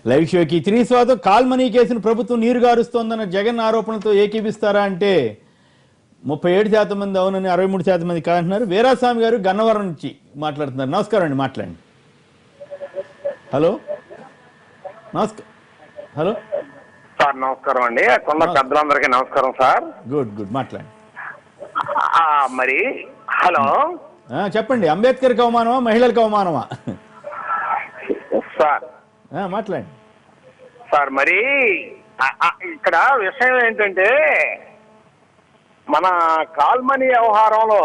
Live షోకి తిరిగి స్వాగతం. కాల్మనీ కేసును ప్రభుత్వం నీరుగారుస్తోందన్న జగన్ ఆరోపణలతో ఏకీపిస్తారా అంటే 37% మంది అవునని, 63% మంది కాదంటున్నారు. వీరాస్వామి గారు గన్నవరం నుంచి మాట్లాడుతున్నారు. నమస్కారం అండి, మాట్లాడండి. హలో హలో సార్, నమస్కారం అండి. కొండ పెద్దలందరికీ నమస్కారం సార్. గుడ్ గుడ్, మాట్లాడండి. మరి హలో చెప్పండి. అంబేద్కర్కి అవమానమా, మహిళలకు అవమానమా? సార్ మాట్లాడండి సార్. మరి ఇక్కడ విషయం ఏంటంటే, మన కాల్మనీ వ్యవహారంలో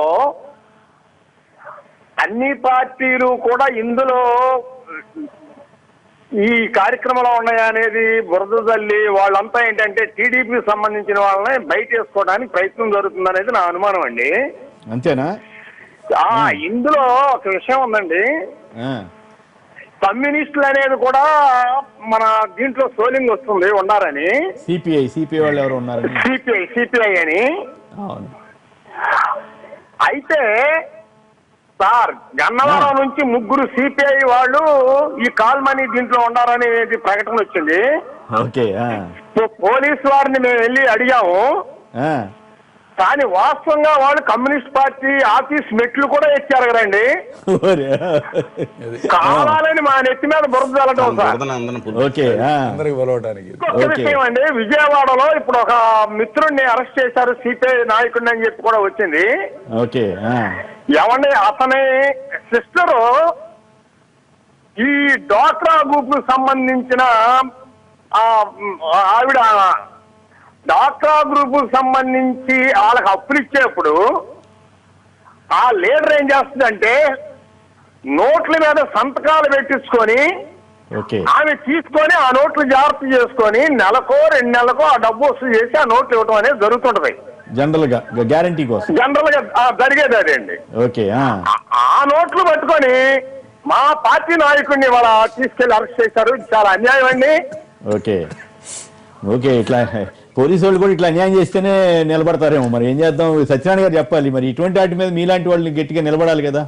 అన్ని పార్టీలు కూడా ఇందులో ఈ కార్యక్రమంలో ఉన్నాయనేది బురద తల్లి వాళ్ళంతా ఏంటంటే టీడీపీ సంబంధించిన వాళ్ళని బయట వేసుకోవడానికి ప్రయత్నం జరుగుతుంది అనేది నా అనుమానం అండి. అంతేనా? ఇందులో ఒక విషయం ఉందండి. కమ్యూనిస్టులు అనేది కూడా మన దీంట్లో సోలింగ్ వస్తుంది ఉన్నారని. సిపిఐ వాళ్ళు ఎవరు ఉన్నారని, సిపిఐ అని. అయితే సార్, గన్నవరం నుంచి 3 సిపిఐ వాళ్ళు ఈ కాల్మనీ దీంట్లో ఉండారని ప్రకటన వచ్చింది. పోలీసు వారిని మేము వెళ్ళి అడిగాము, కానీ వాస్తవంగా వాళ్ళు కమ్యూనిస్ట్ పార్టీ ఆఫీస్ మెట్లు కూడా ఎక్కారు కదండి. కావాలని మా నెత్తి మీద బురద చల్లటం సార్. విషయం అండి, విజయవాడలో ఇప్పుడు ఒక మిత్రుడిని అరెస్ట్ చేశారు, సిపిఐ నాయకుడిని అని చెప్పి కూడా వచ్చింది. ఏమండి, అతని సిస్టరు ఈ డ్వాక్రా గ్రూప్ సంబంధించిన ఆవిడ డ్వాక్రా గ్రూప్ సంబంధించి వాళ్ళకి అప్పులు ఇచ్చేప్పుడు ఆ లీడర్ ఏం చేస్తుందంటే నోట్ల మీద సంతకాలు పెట్టించుకొని ఆమె తీసుకొని ఆ నోట్లు జాగ్రత్త చేసుకొని నెలకో 2 నెలలకో ఆ డబ్బు వసూలు చేసి ఆ నోట్లు ఇవ్వడం అనేది జరుగుతుంటది. జనరల్ గా జరిగేది అదే అండి. ఆ నోట్లు పట్టుకొని మా పార్టీ నాయకుడిని వాళ్ళ తీసుకెళ్లి అరెస్ట్ చేశారు. చాలా అన్యాయం అండి. ఇట్లా పోలీసు వాళ్ళు కూడా ఇట్లా అన్యాయం చేస్తేనే నిలబడతారేమో. మరి ఏం చేద్దాం, సత్యనారాయణ గారు చెప్పాలి. మరి ఇటువంటి వాటి మీద మీలాంటి వాళ్ళని గట్టిగా నిలబడాలి కదా.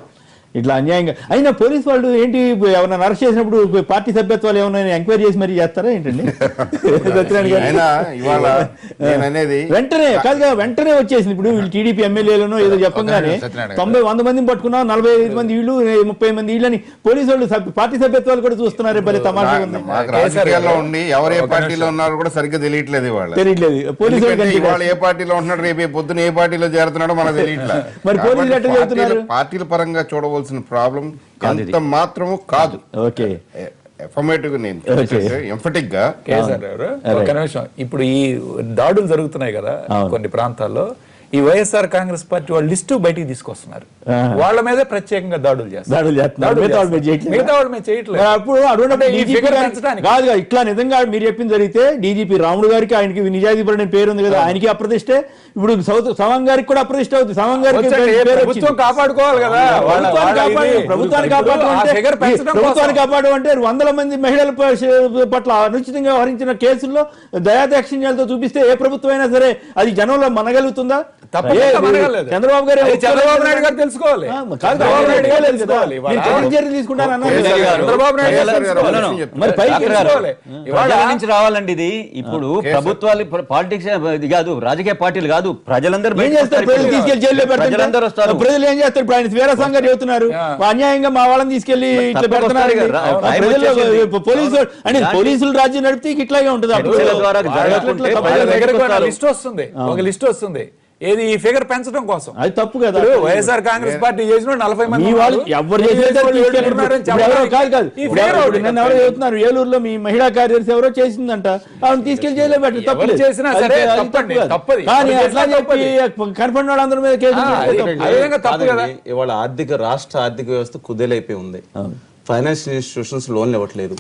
ఇట్లా అన్యాయంగా అయినా పోలీసు వాళ్ళు ఏంటి, ఎవరైనా అరెస్ట్ చేసినప్పుడు పార్టీ సభ్యత్వాలు ఏమైనా ఎంక్వైరీ చేసి మరి చేస్తారా ఏంటండి? వెంటనే వచ్చేసింది. ఇప్పుడు వీళ్ళు టీడీపీ ఎమ్మెల్యేలను ఏదో చెప్పగానే 90-100 మందిని పట్టుకున్నా, 45 మంది వీళ్ళు, 30 మంది వీళ్ళని పోలీసు వాళ్ళు పార్టీ సభ్యత్వాలు కూడా చూస్తున్నారు. భలే తమాషా ఉంది. ఎవరు ఏ పార్టీలో ఉన్నారో కూడా సరిగ్గా తెలియట్లేదు. పోలీసు వాళ్ళు ఏ పార్టీలో ఉంటున్నాడు, రేపు పొద్దున ఏ పార్టీలో చేరుతున్నాడో మనకు తెలియట్లేదు. మరి పోలీసులు ఎట్లా చెబుతున్నారు? పార్టీల పరంగా చూడవలసిన ప్రాబ్లం అంత మాత్రము కాదు. ఇప్పుడు ఈ దాడులు జరుగుతున్నాయి కదా కొన్ని ప్రాంతాల్లో, ఈ వైఎస్ఆర్ కాంగ్రెస్ పార్టీ వాళ్ళు లిస్టు బయటికి తీసుకొస్తున్నారు. వాళ్ళ మీద ప్రత్యేకంగా దాడులు చేస్తారు. ఇట్లా నిజంగా మీరు చెప్పింది జరిగితే డీజీపీ రాముడు గారికి, ఆయనకి నిజాయితీపరమైన పేరు ఉంది కదా, ఆయనకి అప్రతిష్టే. ఇప్పుడు సవం గారికి కూడా అప్రతిష్ట అవుతుంది. సవం గారికి ప్రభుత్వం కాపాడుకోవాలి కదా. ప్రభుత్వాన్ని కాపాడు అంటే 100 మంది మహిళల పట్ల అనుచితంగా వ్యవహరించిన కేసుల్లో దయాదాక్షిణ్యాలతో చూపిస్తే ఏ ప్రభుత్వం అయినా సరే అది జనంలో మనగలుగుతుందా? చంద్రబాబు నాయుడు గారు తెలుసుకోవాలి. రావాలండి ఇది. ఇప్పుడు ప్రభుత్వాలు పాలిటిక్స్ కాదు, రాజకీయ పార్టీలు కాదు, ప్రజలందరూ ఏం చేస్తారు? ప్రజలందరూ వస్తారు. ప్రజలు ఏం చేస్తారు? ఇప్పుడు ఆయన వీరస్వామి గారు చెబుతున్నారు, అన్యాయంగా మా వాళ్ళని తీసుకెళ్లి ఇట్లా పెడుతున్నారు. పోలీసులు రాజ్యం నడిపితే ఇట్లాగే ఉంటుంది. ఒక లిస్ట్ వస్తుంది ఏది ఈ ఫిగర్ పెంచడం కోసం. అది తప్పు కదా. వైఎస్ఆర్ కాంగ్రెస్ పార్టీ చేసిన 40 మంది ఎవరు చెబుతున్నారు, ఏలూరులో మీ మహిళా కార్యదర్శి ఎవరో చేసిందంట, ఆమెను తీసుకెళ్లి జైల్లో పెట్టారు. తప్పు చేసినా సరే కానీ అట్లా చెప్పి కనపడిన వాళ్ళందరి మీద కేసు తప్పు కదా. ఇవాళ రాష్ట్ర ఆర్థిక వ్యవస్థ కుదేలైపోయి ఉంది. ఫైనాన్షియల్ ఇన్స్టిట్యూషన్స్ లోన్లు ఇవ్వట్లేదు.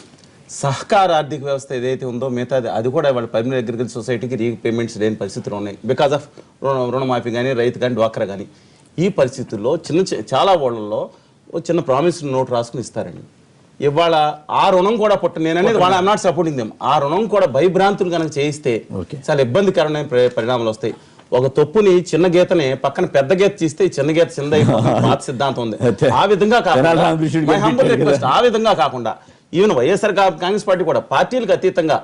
సహకార ఆర్థిక వ్యవస్థ ఏదైతే ఉందో మిగతాది అది కూడా ఇవాళ ప్రైమరీ అగ్రికల్చర్ సొసైటీకి రీపేమెంట్స్ లేని పరిస్థితులు ఉన్నాయి. బికాస్ ఆఫ్ రుణమాఫీ కానీ, రైతు కానీ, డ్వాక్రా కానీ. ఈ పరిస్థితుల్లో చాలా ఊళ్ళల్లో చిన్న ప్రామిస్ నోట్ రాసుకుని ఇస్తారండి. ఇవాళ ఆ రుణం కూడా నేననేది వాళ్ళ ఐఎమ్ నాట్ సపోర్టింగ్ దెమ్. ఆ రుణం కూడా భయభ్రాంతులు కనుక చేయిస్తే చాలా ఇబ్బందికరమైన పరిణామాలు వస్తాయి. ఒక తొప్పుని చిన్న గీతని పక్కన పెద్ద గీత తీస్తే చిన్న గీత చిన్న పాత సిద్ధాంతం ఉంది. ఆ విధంగా కాకుండా ఈవెన్ వైఎస్ఆర్ కాంగ్రెస్ పార్టీ కూడా పార్టీలకు అతీతంగా,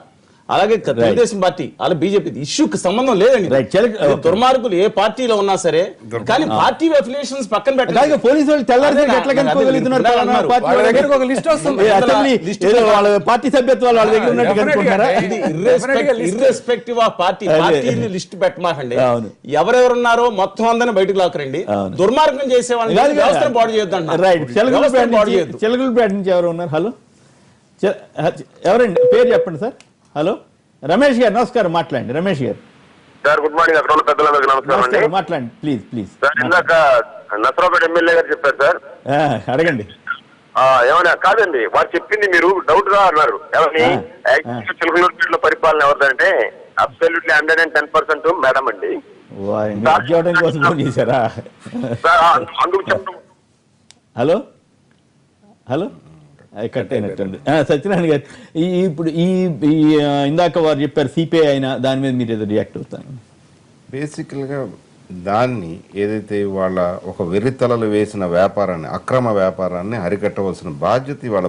అలాగే తెలుగుదేశం పార్టీ అలా బీజేపీ ఇష్యూకి సంబంధం లేదండి. ఇది దుర్మార్గులు ఏ పార్టీలో ఉన్నా సరే, కానీ పార్టీ అఫిలియేషన్స్ పక్కన పెట్టాలి. పోలీసు వాళ్ళు తెల్లారి ఎట్లా కనుక్కోగలుగుతున్నారు? వాళ్ళ దగ్గరికి ఒక లిస్ట్ వస్తుంది. వాళ్ళ పార్టీ సభ్యత్వాలు వాళ్ళ దగ్గర ఉన్నట్టు కనుక్కుంటారా? ఇది ఇర్రెస్పెక్టివ్ ఆఫ్ పార్టీని లిస్ట్ పెట్టమాకండి. ఎవరెవరున్నారో మొత్తం అందరిని బయటకు లాక్కరండి. దుర్మార్గం చేసే వాళ్ళని వ్యవస్థను పాడు చేయొద్దు. రైట్. చిలకలపేట నుంచి ఎవరు ఉన్నారు? హలో, ఎవరండి? పేరు చెప్పండి సార్. హలో, రమేష్ గారు నమస్కారం, మాట్లాడండి. రమేష్ గారు సార్, గుడ్ మార్నింగ్. అక్కడ ఉన్న పెద్దలందరికీ నమస్కారం అండి. మాట్లాడండి ప్లీజ్ ప్లీజ్. సార్, ఇందాక నసరాపేట ఎమ్మెల్యే గారు చెప్పారు సార్. అడగండి. ఏమన్నా కాదండి, వారు చెప్పింది మీరు డౌట్ గా అన్నారు. ఎవరిని చిలకలూరుపేటలో పరిపాలన ఎవరిదంటే అబ్సల్యూట్లీ 110% మేడం అండి. ఉద్యోగం కోసం ఫోన్ చేశారా? అందుకు చెప్పడం. హలో హలో, కట్ అయినట్టుంది. సత్యనారాయణ గారు, ఇప్పుడు ఈ ఇందాక వారు చెప్పారు సిపిఐ అయినా, దాని మీద మీరు ఏదో రియాక్ట్ అవుతాను. బేసికల్గా దాన్ని ఏదైతే వాళ్ళ ఒక వెర్రితలలు వేసిన వ్యాపారాన్ని, అక్రమ వ్యాపారాన్ని అరికట్టవలసిన బాధ్యత వాళ్ళ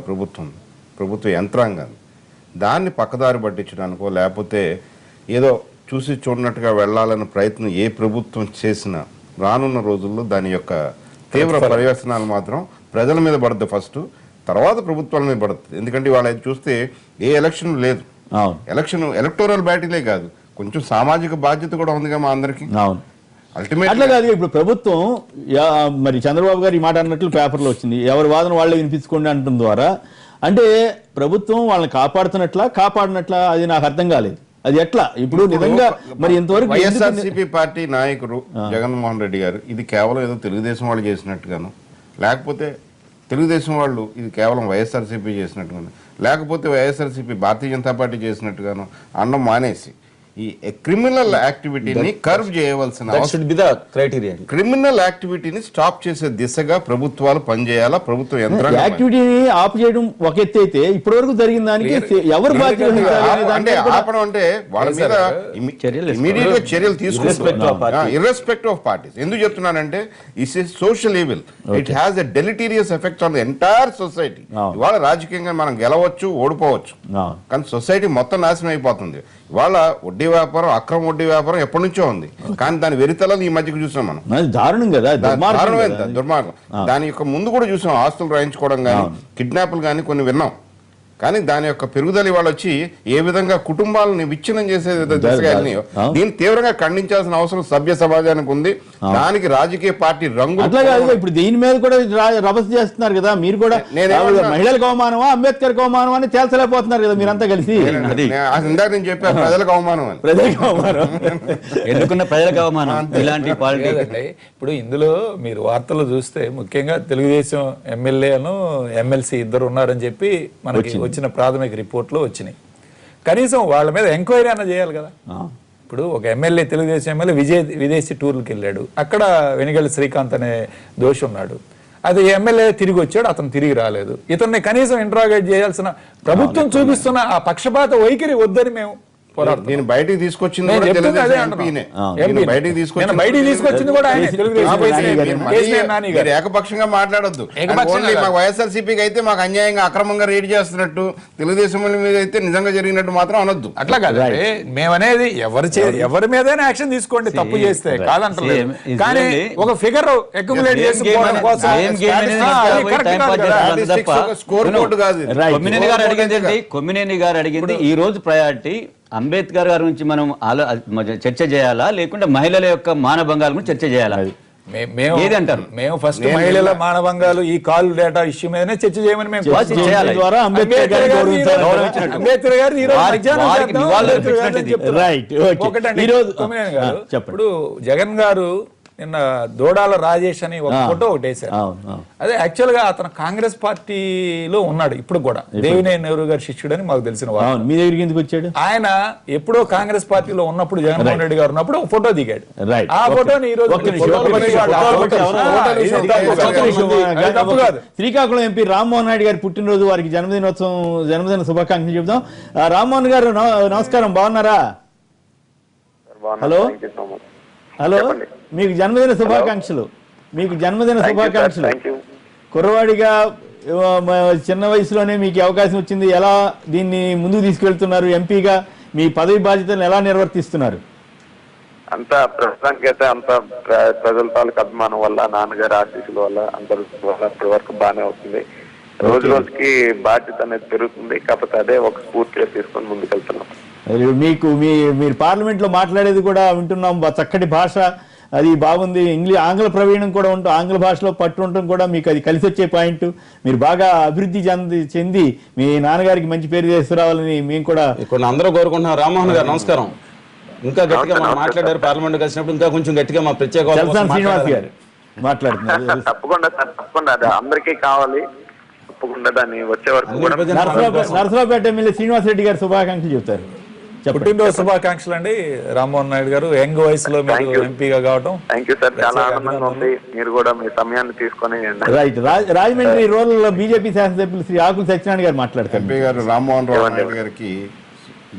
ప్రభుత్వ యంత్రాంగాన్ని, దాన్ని పక్కదారి పట్టించడానికో లేకపోతే ఏదో చూసి చూడనట్టుగా వెళ్ళాలన్న ప్రయత్నం ఏ ప్రభుత్వం చేసినా రానున్న రోజుల్లో దాని యొక్క తీవ్ర పర్యవసనాలు మాత్రం ప్రజల మీద పడుతుంది ఫస్ట్, తర్వాత ప్రభుత్వాల మీద పడుతుంది. ఎందుకంటే వాళ్ళ చూస్తే ఏ ఎలక్షన్ లేదు. ఎలక్టోరల్ బ్యాటిలే కాదు, కొంచెం సామాజిక బాధ్యత కూడా ఉందిగా మా అందరికి. అట్లా కాదు, ఇప్పుడు ప్రభుత్వం మరి చంద్రబాబు గారు ఈ మాట అన్నట్లు పేపర్లో వచ్చింది, ఎవరి వాదన వాళ్ళే వినిపించుకోండి అంటం ద్వారా, అంటే ప్రభుత్వం వాళ్ళని కాపాడినట్లా అది నాకు అర్థం కాలేదు. అది ఎట్లా ఇప్పుడు నిజంగా మరి ఇంతవరకు వైఎస్ఆర్సీపీ పార్టీ నాయకుడు జగన్మోహన్ రెడ్డి గారు ఇది కేవలం ఏదో తెలుగుదేశం వాళ్ళు చేసినట్టుగాను, లేకపోతే తెలుగుదేశం వాళ్ళు ఇది కేవలం వైఎస్ఆర్సీపీ చేసినట్టుగాను, లేకపోతే వైఎస్ఆర్సీపీ భారతీయ జనతా పార్టీ చేసినట్టుగాను అన్నం మానేసి ఈ క్రిమినల్ యాక్టివిటీని కర్వ్ చేయవలసిన క్రిమినల్ యాక్టివిటీని స్టాప్ చేసే దిశగా ప్రభుత్వాలు పనిచేయాలా, ప్రభుత్వ యంత్రాంగం. యాక్టివిటీని ఆప్ చేయడం ఒక ఎత్తు అయితే ఇప్పటి వరకు జరిగిన దానికి ఎవరు బాధ్యత అంటే ఆపడం అంటే వాళ్ళ మీద ఇమీడియట్ గా చర్యలు తీసుకుంటారు ఇర్రెస్పెక్టివ్ ఆఫ్ పార్టీస్. ఎందుకు చెప్తున్నానంటే it's a social evil, it has a deleterious effect on the entire society. ఇవాళ రాజకీయంగా మనం గెలవచ్చు, ఓడిపోవచ్చు, కానీ సొసైటీ మొత్తం నాశనం అయిపోతుంది. ఇవాళ వడ్డీ వ్యాపారం, అక్రమ వడ్డీ వ్యాపారం ఎప్పటి నుంచో ఉంది, కానీ దాని వెరితలను ఈ మధ్యకు చూసాం మనం. దారుణం కదా, దుర్మార్గం. దాని యొక్క ముందు కూడా చూసాం, ఆస్తులు రాయించుకోవడం కానీ, కిడ్నాపులు కానీ కొన్ని విన్నాం. కానీ దాని యొక్క పెరుగుదల ఇవాళ వచ్చి ఏ విధంగా కుటుంబాలను విచ్ఛిన్నం చేసే దిశగా దీన్ని తీవ్రంగా ఖండించాల్సిన అవసరం సభ్య సమాజానికి ఉంది. దానికి రాజకీయ పార్టీ రంగు ఇప్పుడు దీని మీద కూడా రభస చేస్తున్నారు కదా మీరు కూడా. మహిళలకు అవమానమా అంబేద్కర్ అవమానం అని తేల్చలేకపోతున్నారు కదా మీరంతా కలిసి. ఇందాక నేను చెప్పాను ప్రజలకు అవమానం అని. ప్రజలకు అవమానం ఎందుకున్న ప్రజలకు అవమానం ఇలాంటి పాలిటీ. ఇప్పుడు ఇందులో మీరు వార్తలు చూస్తే ముఖ్యంగా తెలుగుదేశం ఎమ్మెల్యేను ఎమ్మెల్సీ ఇద్దరు ఉన్నారని చెప్పి మనకి వచ్చిన ప్రాథమిక రిపోర్ట్లో వచ్చినాయి. కనీసం వాళ్ళ మీద ఎంక్వైరీ అన్న చేయాలి కదా. ఇప్పుడు ఒక ఎమ్మెల్యే, తెలుగుదేశం ఎమ్మెల్యే విదేశీ టూర్లకు వెళ్ళాడు, అక్కడ వెనిగళ్ల శ్రీకాంత్ అనే దోషి ఉన్నాడు. అది ఎమ్మెల్యే తిరిగి వచ్చాడు, అతను తిరిగి రాలేదు. ఇతన్ని కనీసం ఇంట్రాగేట్ చేయాల్సిన ప్రభుత్వం చూపిస్తున్న ఆ పక్షపాత వైఖరి వద్దని మేము నేను బయటికి తీసుకొచ్చింది ఏకపక్షంగా మాట్లాడొద్దు. వైఎస్ఆర్సీపీకి అయితే మాకు అన్యాయంగా అక్రమంగా రేడ్ చేస్తున్నట్టు, తెలుగుదేశం మీద అయితే నిజంగా జరిగినట్టు మాత్రం అనొద్దు. అట్లా కాదు మేమనేది ఎవరి మీదైనా యాక్షన్ తీసుకోండి తప్పు చేస్తే, కాదంటలేదు. కానీ ఒక ఫిగర్ అక్యుములేట్ చేసుకోవడం కోసం స్కోర్ బోర్డు కాదు. కొమ్మినేని గారు అడిగింది ఈ రోజు ప్రయారిటీ అంబేద్కర్ గారి గురించి మనం చర్చ చేయాలా, లేకుంటే మహిళల యొక్క మానభంగాల గురించి చర్చ చేయాలా? ఏదంటారు? మేము ఫస్ట్ మహిళల మానభంగాలు ఈ కాల్ డేటా ఇష్యూ మీదనే చర్చ చేయమని మేము ఇప్పుడు జగన్ గారు నిన్న దోడాల రాజేష్ అని ఒక ఫోటో ఒకటి వేశారు. అదే యాక్చువల్ గా అతను కాంగ్రెస్ పార్టీలో ఉన్నాడు ఇప్పుడు కూడా, దేవినేని నెహ్రూ గారి శిష్యుడు అని మాకు తెలిసిన వాడు. మీ దగ్గరికి ఎందుకు వచ్చాడు? ఆయన ఎప్పుడో కాంగ్రెస్ పార్టీలో ఉన్నప్పుడు జగన్మోహన్ రెడ్డి గారు ఉన్నప్పుడు ఫోటో దిగాడు. ఆ ఫోటోని ఈ రోజు శ్రీకాకుళం ఎంపీ రామ్మోహన్ నాయుడు గారి పుట్టినరోజు, వారికి జన్మదిన శుభాకాంక్షలు చెబుదాం. రామ్మోహన్ గారు నమస్కారం, బాగున్నారా? హలో హలో, మీకు జన్మదిన శుభాకాంక్షలు. కుర్రవాడిగా చిన్న వయసులోనే మీకు ఈ అవకాశం వచ్చింది, ఎలా దీన్ని ముందుకు తీసుకెళ్తున్నారు? ఎంపీగా మీ పదవి బాధ్యతలను ఎలా నిర్వర్తిస్తున్నారు? అంతా ప్రస్తుతానికి అయితే అంతా ప్రజల తాలూకు అభిమానం వల్ల, నాన్నగారి ఆశీస్సుల వల్ల, అందరి వల్ల ఇప్పటి వరకు బాగానే అవుతుంది. రోజు రోజుకి బాధ్యత అనేది పెరుగుతుంది. కాకపోతే అదే ఒక స్ఫూర్తిగా తీసుకొని ముందుకెళ్తున్నాం. మీరు పార్లమెంట్ లో మాట్లాడేది కూడా వింటున్నాం, చక్కటి భాష, అది బాగుంది. ఆంగ్ల ప్రవీణం కూడా ఉంటుంది, ఆంగ్ల భాషలో పట్టు ఉండటం కూడా మీకు అది కలిసి వచ్చే పాయింట్. మీరు బాగా అభివృద్ధి చెంది మీ నాన్నగారికి మంచి పేరు తీసుకురావాలని మేము కూడా ఇక్కడ అందరూ కోరుకుంటున్నాం. రామ్మోహన్ గారు నమస్కారం. ఇంకా గట్టిగా మనం మాట్లాడారు పార్లమెంట్ కలిసినప్పుడు, ఇంకా కొంచెం గట్టిగా మా ప్రత్యేక చలసాని శ్రీనివాస్ గారు మాట్లాడుతున్నారు. తప్పకుండా సార్, తప్పకుండా అది అందరికీ కావాలి. తప్పకుండా దాన్ని వచ్చే వరకు కూడా నరసరావుపేట ఎమ్మెల్యే శ్రీనివాస్ రెడ్డి గారు శుభాకాంక్షలు చెప్తారు. పుట్టినరోజు శుభాకాంక్షలు అండి రామ్మోహన్ నాయుడు గారు. యంగ్ వయసులో మీరు ఎంపీగా కావడం. థ్యాంక్ యూ సార్, చాలా ఆనందంగా ఉంది. మీరు కూడా మీ సమయాన్ని తీసుకొని రైట్. రాజమండ్రి రూరల్ బీజేపీ శాసనసభ్యులు శ్రీ ఆకుల సత్యనారాయణ గారు మాట్లాడతారు. ఎంపీ గారు రామ్మోహన్ రావు నాయుడు గారికి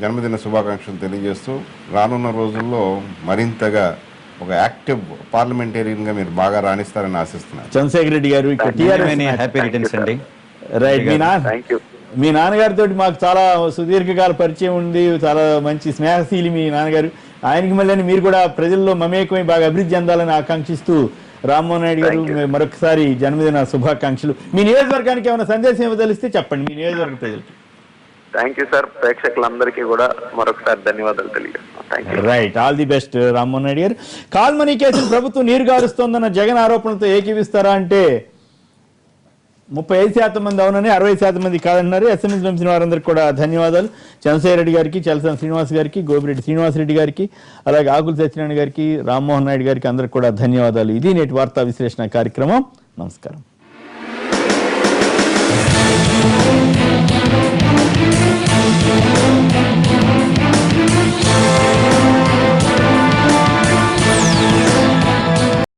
జన్మదిన శుభాకాంక్షలు తెలియజేస్తూ, రానున్న రోజుల్లో మరింతగా ఒక యాక్టివ్ పార్లమెంటేరియన్ గా మీరు బాగా రాణిస్తారని ఆశిస్తున్నారు. చంద్రశేఖర్ రెడ్డి గారు హ్యాపీ రిటర్న్స్ అండి. రైట్. మీ నాన్నగారితో మాకు చాలా సుదీర్ఘకాల పరిచయం ఉంది, చాలా మంచి స్నేహశీలి మీ నాన్నగారు. ఆయనకి మళ్ళీ మీరు కూడా ప్రజల్లో మమేకమై బాగా అభివృద్ధి చెందాలని ఆకాంక్షిస్తూ రామ్మోహన్ నాయుడు గారు మరొకసారి జన్మదిన శుభాకాంక్షలు. మీ నియోజకవర్గానికి ఏమైనా సందేశం ఇవ్వదలిస్తే చెప్పండి, మీ నియోజకవర్గ ప్రజలకి. థ్యాంక్ యూ సార్, ప్రేక్షకులందరికీ కూడా మరొకసారి ధన్యవాదాలు తెలియజేస్తున్నాం. Right, all the best Rammohan Naidu గారు. కాల్మనీ కేసును ప్రభుత్వం నీరుగారుస్తోందన్న జగన్ ఆరోపణలతో ఏకీవిస్తారా అంటే 35% మంది అవునని, 60% మంది కాదన్నారు. ఎస్ఎంఎస్ పంపిన వారందరికీ కూడా ధన్యవాదాలు. చంద్రశేఖర్ రెడ్డి గారికి, చలసాని శ్రీనివాస్ గారికి, గోపిరెడ్డి శ్రీనివాసరెడ్డి గారికి, అలాగే ఆకుల సత్యనారాయణ గారికి, రామ్మోహన్ నాయుడు గారికి అందరికి కూడా ధన్యవాదాలు. ఇది నేటి వార్తా విశ్లేషణ కార్యక్రమం. నమస్కారం.